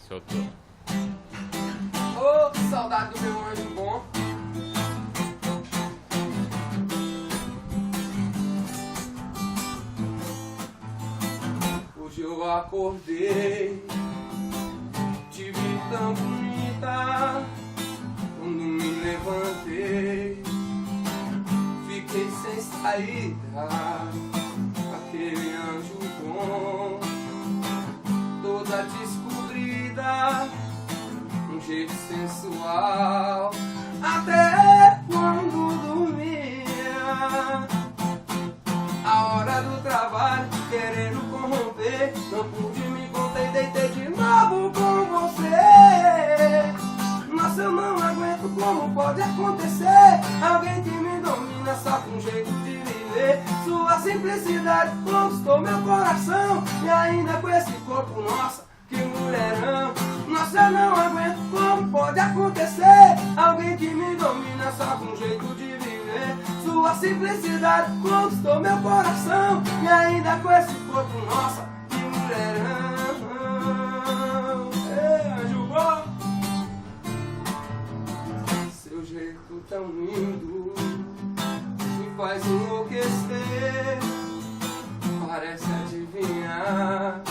Soltou. Ô, que saudade do meu anjo bom. Hoje eu acordei, te vi tão bonita. Quando me levantei, fiquei sem saída. Aquele anjo bom, toda descobrida, um jeito sensual, até quando dormia. A hora do trabalho, querendo corromper, não pude, me contei, deitei de novo com você. Nossa, eu não aguento, como pode acontecer? Alguém que me domina só com um jeito de viver. Sua simplicidade conquistou meu coração, e ainda com esse corpo, nossa, que mulherão. Nossa, eu não aguento, como pode acontecer? Alguém que me domina só com um jeito de viver. Sua simplicidade conquistou meu coração, e ainda com esse corpo, nossa, que mulherão. Ei, anjo bom, seu jeito tão lindo me faz enlouquecer. Parece adivinhar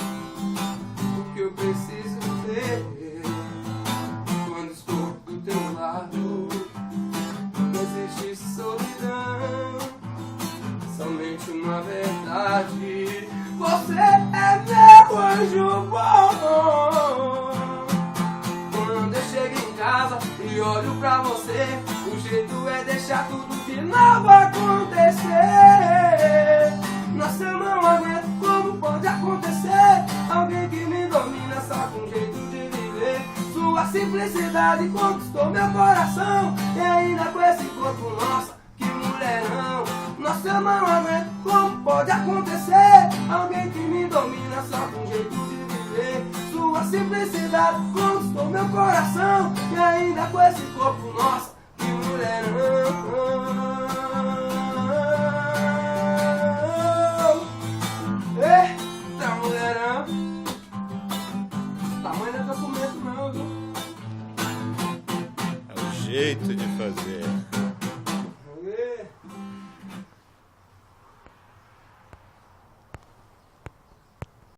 o que eu preciso ter. Quando estou do teu lado, não existe solidão, somente uma verdade: você é meu anjo bom. Quando eu chego em casa e olho pra você, o jeito é deixar tudo de novo acontecer. Nossa, eu não aguento, como pode acontecer? Alguém que me domina só com um jeito de viver. Sua simplicidade conquistou meu coração, e ainda com esse corpo, nossa, que mulherão. Nossa, eu não aguento, como pode acontecer? Alguém que me domina só com um jeito de viver. Sua simplicidade conquistou meu coração, e ainda com esse corpo, nossa, que mulherão. Eita, mulherão. Tamanho não é documento não, viu? É o jeito de fazer.